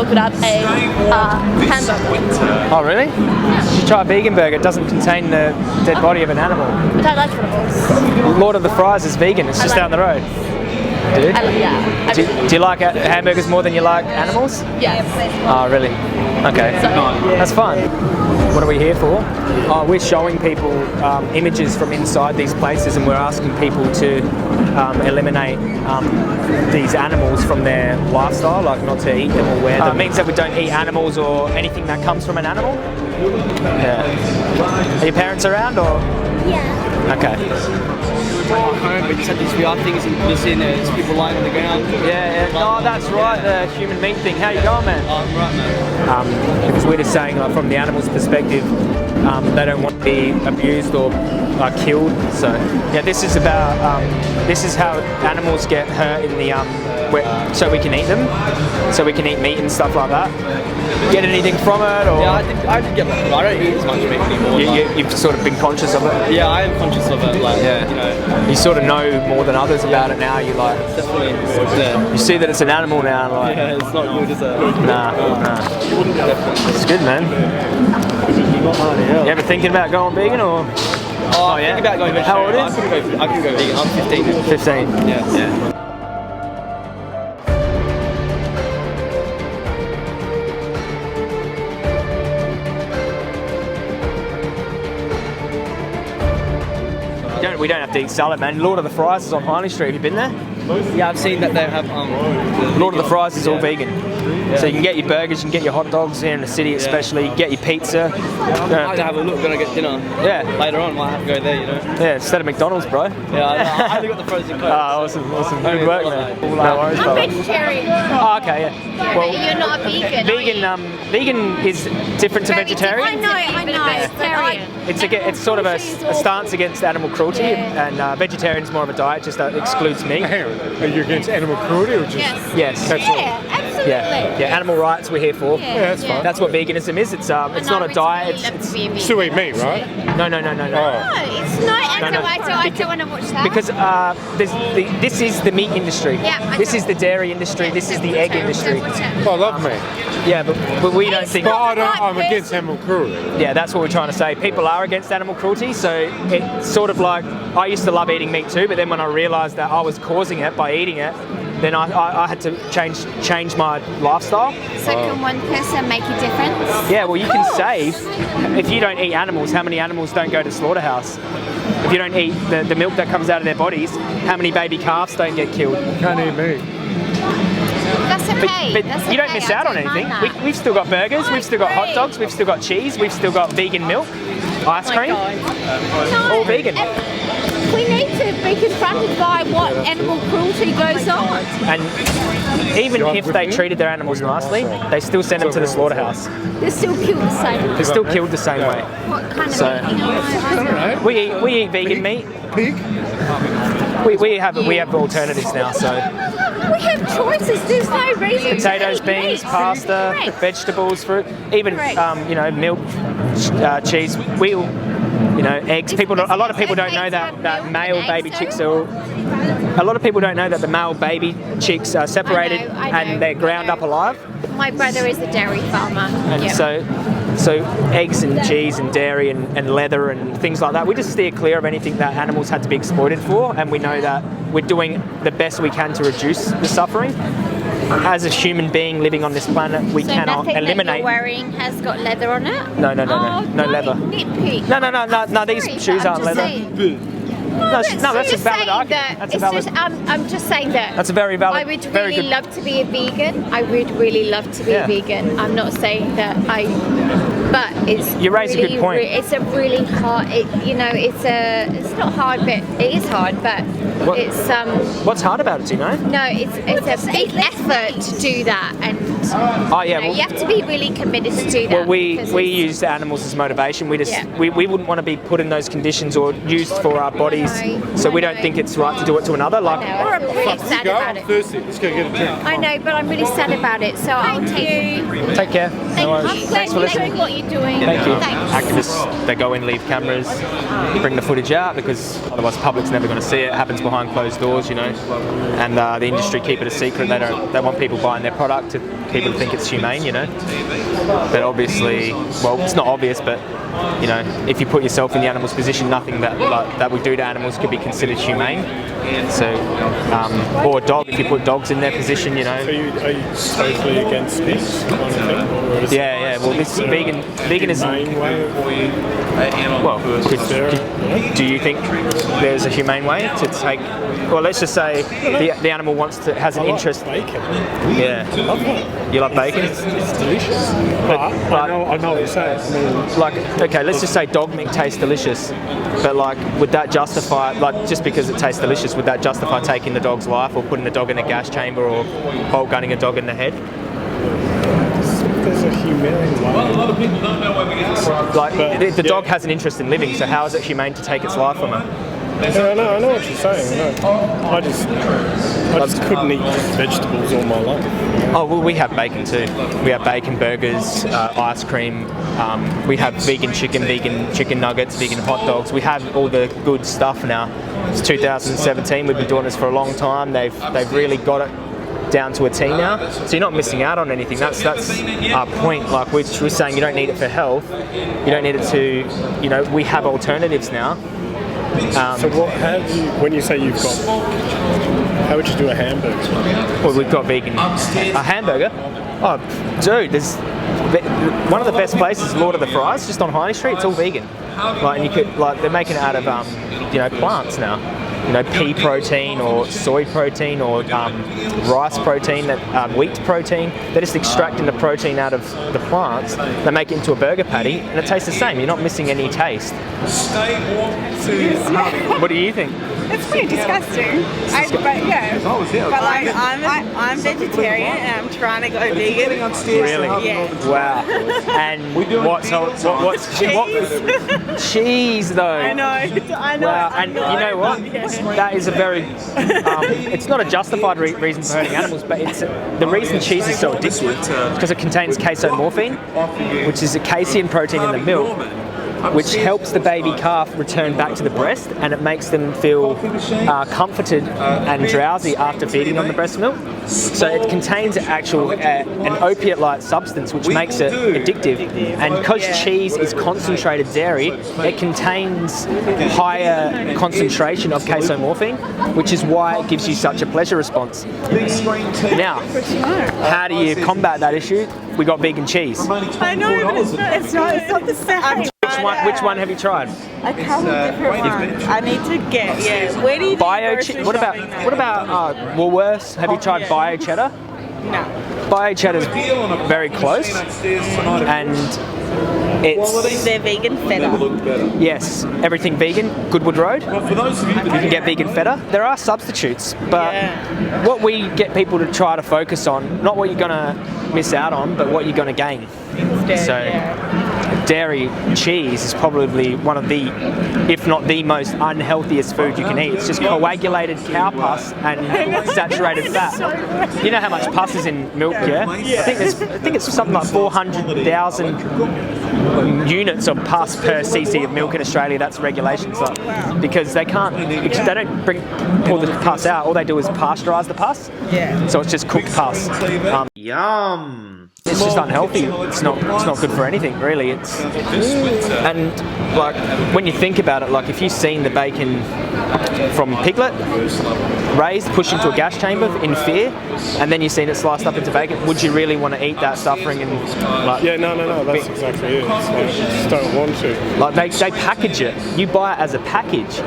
could add a hamburger. Oh, really? Yeah. You should try a vegan burger. It doesn't contain the dead body of an animal. I don't like vegetables. Lord of the Fries is vegan. It's just down the road. Do you? Yeah. Do you like hamburgers more than you like animals? Yes. Oh, really? Okay. That's fun. What are we here for? We're showing people images from inside these places, and we're asking people to eliminate these animals from their lifestyle, like not to eat them or wear them. It means that we don't eat animals or anything that comes from an animal? Yeah. Are your parents around or? Yeah. Okay. Home, but just had these VR things and just seeing there's people lying on the ground. Yeah. Oh, that's right, the human meat thing. How you going, man? Oh, I'm right, man. Because we're just saying, like, from the animal's perspective, they don't want to be abused or killed. So yeah, this is about this is how animals get hurt in the so we can eat them, so we can eat meat and stuff like that. Get anything from it? Or? Yeah, I did get that. I don't eat as much meat anymore. You've sort of been conscious of it. Yeah, I am conscious of it. Like, yeah. You know, you sort of know more than others about it now. You like definitely. You see that it's an animal now. Like, yeah, it's not good, is it? Nah. It's good, man. You ever thinking about going vegan or? Oh yeah. Think about going vegetarian. How old is? I could go vegan. I'm 15. 15. Yeah. We don't have to eat salad, man. Lord of the Fries is on Highley Street. Have you been there? Yeah, I've seen that they have. Lord of the Fries is all vegan. Yeah. So you can get your burgers, you can get your hot dogs here in the city, especially. You can get your pizza. I might have a look when I get dinner. Yeah. Later on, might have to go there, you know. Yeah, instead of McDonald's, bro. Yeah, I only got the frozen Coke. Awesome. Good work, man. No worries, I'm brother. vegetarian. Oh, okay, yeah. Well, you're not a vegan. Vegan is different to vegetarian. I know. Vegetarian. It's sort of a stance against animal cruelty, and vegetarian's more of a diet, just that excludes meat. Are you against animal cruelty or just? Yes. That's all. Absolutely. Yeah, animal rights we're here for. Yeah, that's fine. That's what veganism is. It's not a diet. It's still eat meat, right? No. No, it's not. No. I don't want to watch that. Because this is the meat industry. Yeah, this is the dairy industry. This is the egg industry. Oh, I love meat. Yeah, but we don't think. But I'm against animal cruelty. Yeah, that's what we're trying to say. People are against animal cruelty, so it's sort of like I used to love eating meat too, but then when I realised that I was causing it by eating it, then I had to change my lifestyle. So can one person make a difference? Yeah, well, you can save. If you don't eat animals, how many animals don't go to slaughterhouse? If you don't eat the milk that comes out of their bodies, how many baby calves don't get killed? Can't eat meat. That's okay. But That's you don't okay. miss out on anything. We've still got burgers, we've still got hot dogs, we've still got cheese, we've still got vegan milk, ice cream, all vegan. We need to be confronted by what animal cruelty goes on. And even if they treated their animals nicely, they still send them to the slaughterhouse. They're still killed the same. They're still killed the same way. What kind So- of meat? I don't know. We eat vegan meat. Pig? We have alternatives now. So We have choices. There's no reason potatoes, to eat beans, meat. pasta, Correct. vegetables, fruit, even Correct. milk, cheese. Eggs. A lot of people don't know that male baby chicks are. A lot of people don't know that the male baby chicks are separated I know, and they're ground up alive. My brother is a dairy farmer. And Yep. so eggs and cheese and dairy and leather and things like that, we just steer clear of anything that animals had to be exploited for, and we know that we're doing the best we can to reduce the suffering. As a human being living on this planet, we So cannot nothing eliminate. that you're wearing has got leather on it? No, no don't leather. Nitpick. No, these Sorry, shoes but I'm aren't just leather. saying- That's a valid argument. I'm just saying that. That's a very valid. I would very really good. love to be a vegan. I would really love to be Yeah. a vegan. I'm not saying that but it's You raise a really, good point. It's a really hard. It's not hard, but it is hard. But What- it's What's hard about it? Do you know? no, it's a big effort to do that, and Oh yeah. you have to be really committed to do that. Well, we because we it's- use animals as motivation. We just Yeah. we wouldn't want to be put in those conditions or used for our bodies. I know, So we I don't know. think it's right to do it to another. Like, No, I'm really sad Go, about I'm it. thirsty. Let's go get a drink. I know, but I'm really sad about it. So I'll take you. take care. No worries. I'm glad Thanks for you're listening. doing what you're you're doing. Thank you. Thanks. Activists, they go in, leave cameras, bring the footage out because otherwise the public's never going to see it. It happens behind closed doors, you know. And the industry keep it a secret. They want people buying their product to people to think it's humane, you know. But obviously, well, it's not obvious, but you know, if you put yourself in the animal's position, nothing that we do to animals could be considered humane. So, or a dog, if you put dogs in their position, you know. So are you totally against pigs? Kind of thing, or is Yeah. Well, this veganism. humane way of Well, do you think there's a humane way to take? Well, let's just say the animal has an interest. bacon? Yeah. Love it. You love bacon? It's delicious. But I know what you're saying. I mean, Like, okay, let's just say dog meat tastes delicious, but like, would that justify, like, just because it tastes delicious, would that justify taking the dog's life or putting the dog in a gas chamber or bolt gunning a dog in the head? there's a humane way. A lot of people don't know where we are. Like, the dog has an interest in living, so how is it humane to take its life from it? Yeah, I know what you're saying. I just couldn't eat vegetables all my life. Oh, well, we have bacon too. We have bacon, burgers, ice cream. We have vegan chicken nuggets, vegan hot dogs. We have all the good stuff now. It's 2017. We've been doing this for a long time. They've really got it down to a T now. So you're not missing out on anything. That's our point. Like we're saying, you don't need it for health. You don't need it to. You know, we have alternatives now. So when you say you've got, how would you do a hamburger? Well, we've got vegan. A hamburger? Oh, dude, there's one of the best places, Lord of the Fries, just on High Street. It's all vegan. Like, and you could, like, they're making it out of, plants now. You know, pea protein or soy protein or rice protein, wheat protein. They're just extracting the protein out of the plants. They make it into a burger patty, and it tastes the same. You're not missing any taste. What do you think? It's pretty disgusting. But like I'm vegetarian and I'm trying to go vegan. Really? Yeah. Wow. And what's cheese though? I know. Wow. And you know what? That is a very. It's not a justified reason for hurting animals, but it's the reason cheese is so addictive is because it contains casomorphine, which is a casein protein in the milk, which helps the baby calf return back to the breast, and it makes them feel comforted and drowsy after feeding on the breast milk. So it contains an opiate-like substance which makes it addictive. And because cheese is concentrated dairy, it contains higher concentration of casomorphine, which is why it gives you such a pleasure response. Now, how do you combat that issue? We got vegan cheese. I know, but it's not the same. Which one have you tried? A couple different ones. I need to get, Where do you What about Woolworths? Have you tried Bio Cheddar? No. Bio Cheddar's very close, and it's They're vegan feta. yes, everything vegan. Goodwood Road. You can get vegan feta. There are substitutes, but what we get people to try to focus on, not what you're gonna miss out on, but what you're gonna gain. Dairy cheese is probably one of the, if not the most unhealthiest food you can eat. It's just coagulated cow pus and saturated fat. You know how much pus is in milk, yeah? I think it's something like 400,000 units of pus per cc of milk in Australia. That's regulations, because they don't pull the pus out. All they do is pasteurise the pus. Yeah. So it's just cooked pus. Yum. It's just unhealthy. It's not good for anything, really. And like when you think about it, like if you've seen the bacon from piglet raised, pushed into a gas chamber in fear, and then you've seen it sliced up into bacon, would you really want to eat that suffering and like? Yeah, no. That's exactly it. It's like, you just don't want to. Like they package it. You buy it as a package,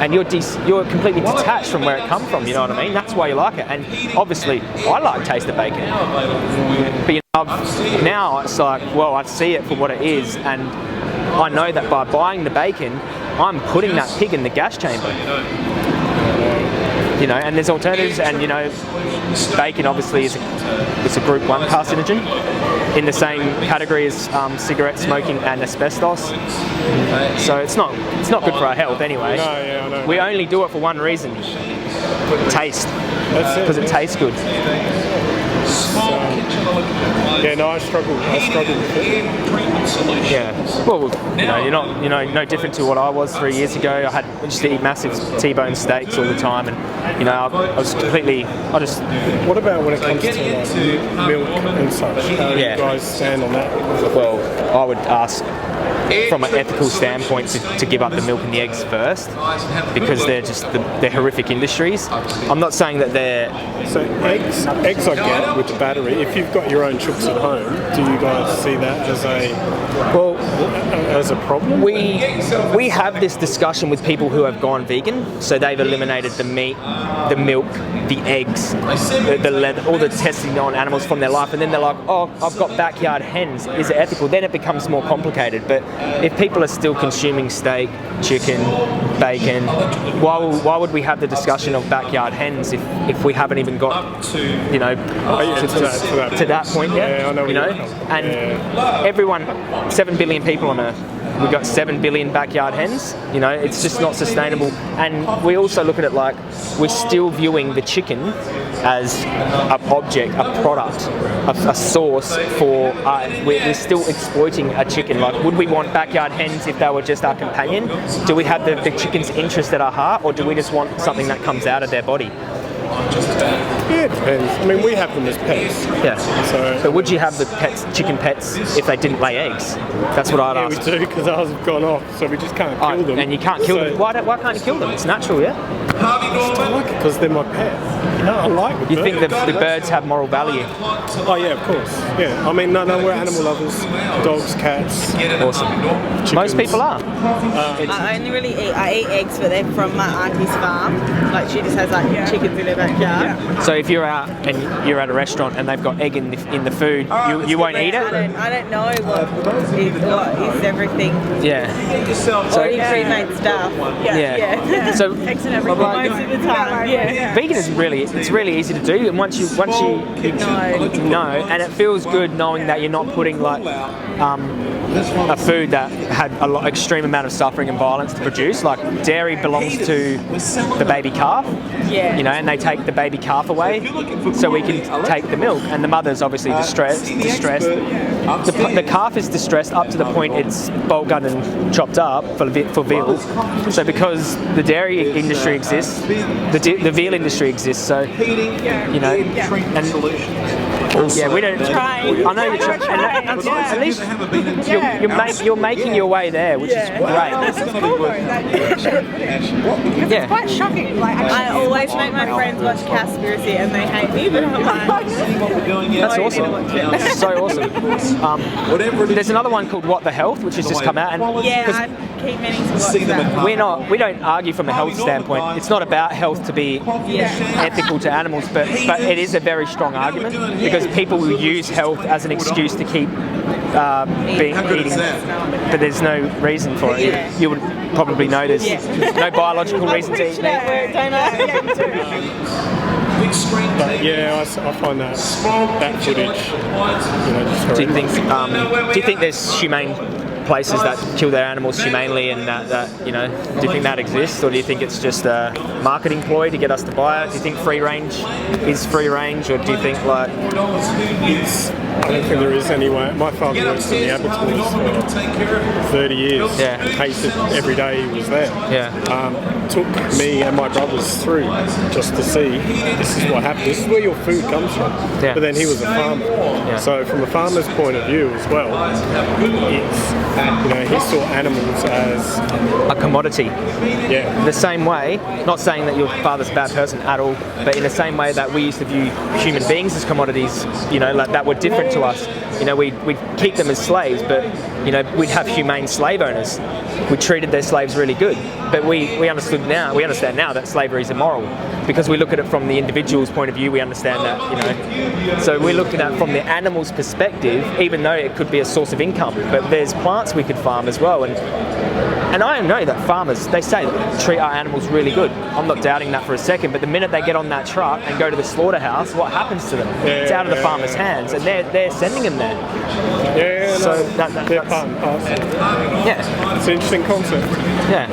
and you're completely detached from where it come from. You know what I mean? That's why you like it. And obviously, I like taste of bacon. But you know, now it's like, well, I see it for what it is, and I know that by buying the bacon, I'm putting that pig in the gas chamber. You know, and there's alternatives, and you know, bacon obviously is a group 1 carcinogen in the same category as cigarette smoking and asbestos. So it's not good for our health anyway. No, yeah, I know. We only do it for one reason: taste. Because it tastes good. I struggle with it. Yeah. Well, no different to what I was 3 years ago. I used to eat massive T-bone steaks all the time, and I was completely. What about when it comes to like milk and such? How do you guys stand on that? Well, I would ask from an ethical standpoint to give up the milk and the eggs first, because they're horrific industries. I'm not saying that they're... So eggs I get with the battery. If you've got your own chooks at home, do you guys see that as a problem? We have this discussion with people who have gone vegan, so they've eliminated the meat, the milk, the eggs, the leather, all the testing on animals from their life, and then they're like, oh, I've got backyard hens, is it ethical? Then it becomes more complicated. But if people are still consuming steak, chicken, bacon, why would we have the discussion of backyard hens if we haven't even got to that point yet? Yeah, I know. And everyone, 7 billion people on Earth. We've got 7 billion backyard hens. It's just not sustainable. And we also look at it like we're still viewing the chicken as an object, a product, a source for. We're still exploiting a chicken. Like, would we want backyard hens if they were just our companion? Do we have the chicken's interest at our heart, or do we just want something that comes out of their body? Yeah, it depends. I mean, we have them as pets. Yeah. So would you have the chicken pets if they didn't lay eggs? That's what I'd ask. We do, because ours have gone off, so we just can't kill them. And you can't kill them. Why can't you kill them? It's natural, yeah? I just like it because they're my pet. No, I like the You think the birds have moral value? Oh yeah, of course. Yeah. I mean, no, we're animal lovers. Dogs, cats. Awesome. Chickens. Most people are. I only really eat eggs, but they're from my auntie's farm. Like, she just has chickens in her backyard. So if you're out and you're at a restaurant and they've got egg in the food, you won't eat it? I don't know what is everything. Yeah. So pre-made stuff. Yeah. So eggs and everything most of the time. Yeah. Vegan is it's really easy to do, and once you know, and it feels good knowing that you're not putting like a food that had extreme amount of suffering and violence to produce. Like, dairy belongs to the baby calf. Yeah. And they take the baby calf away so we can take the milk, and the mother's obviously distressed. The calf is distressed up to the point it's bolt gunned and chopped up for veal. So because the dairy industry exists, the veal industry exists, so and we don't try. I know you're trying. At least you're making your way there, which is great. This is cool though. It's quite shocking. Like, I always make my friends watch Cowspiracy and they hate me, but I'm like, that's awesome. That's so awesome. There's another one called What the Health, which has just come out, and I keep meaning to watch that. We don't argue from a health standpoint. It's not about health to be ethical to animals, but it is a very strong argument, because people will use health as an excuse to keep eating, but there's no reason for it. You would probably know there's no biological reason to eat meat. But yeah, I find that footage, just Do you think there's humane places that kill their animals humanely, and that do you think that exists, or do you think it's just a marketing ploy to get us to buy it? Do you think free range is free range, or do you think like I don't think there is any way. My father worked in the abattoirs for 30 years. Yeah. Hated every day he was there. Yeah. Took me and my brothers through just to see this is what happens. This is where your food comes from. Yeah. But then he was a farmer. Yeah. So from a farmer's point of view as well, it's, he saw animals as a commodity? Yeah. The same way, not saying that your father's a bad person at all, but in the same way that we used to view human beings as commodities, like that were different to us. We'd keep them as slaves, but we'd have humane slave owners. We treated their slaves really good, but we understand now that slavery is immoral, because we look at it from the individual's point of view. We understand that, so we're looking at it from the animal's perspective, even though it could be a source of income. But there's plants we could farm as well, and I know that farmers, they say treat our animals really good. I'm not doubting that for a second, but the minute they get on that truck and go to the slaughterhouse, what happens to them? It's out of the farmer's hands, and they're sending them there. Yeah, so they're part and parcel. Yeah. It's an interesting concept. Yeah.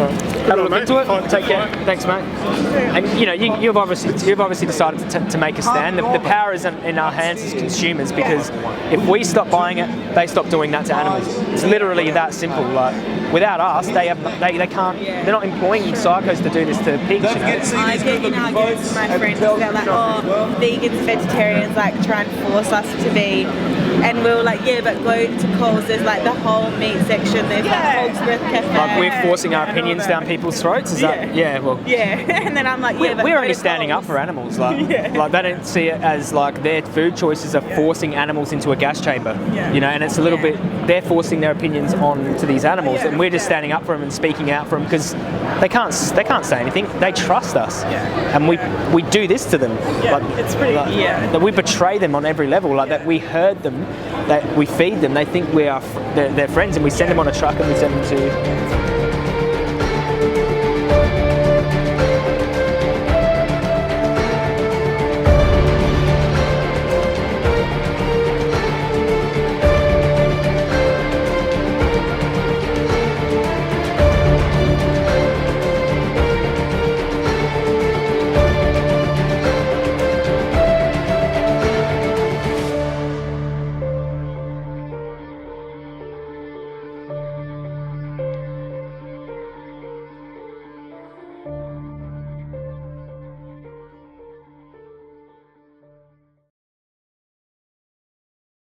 Have a look mate. into it. Fine. Take care. Thanks, mate. And you know, you've obviously decided to make a stand. The power is in our hands as consumers, because if we stop buying it, they stop doing that to animals. It's literally that simple. Like, without us, they can't. They're not employing psychos to do this to pigs. You know? I get in arguments with my friends that are like, oh, vegans, vegetarians, like try and force us to be, and we're like, yeah, but go to Coles, there's like the whole meat section, there's like Holdsworth Cafe. Like we're forcing our opinions down people's throats. Is that? Yeah. Well. Yeah, and then I'm like, yeah, but We're go only to standing up Coles. for animals. Like they don't see it as like their food choices are forcing animals into a gas chamber. You know, and it's a little bit. They're forcing their opinions on to these animals, and we're just standing up for them and speaking out for them, because they can't say anything. They trust us, and we do this to them. It's pretty. That we betray them on every level. Like that we herd them, that we feed them. They think we are their friends, and we send them on a truck and we send them to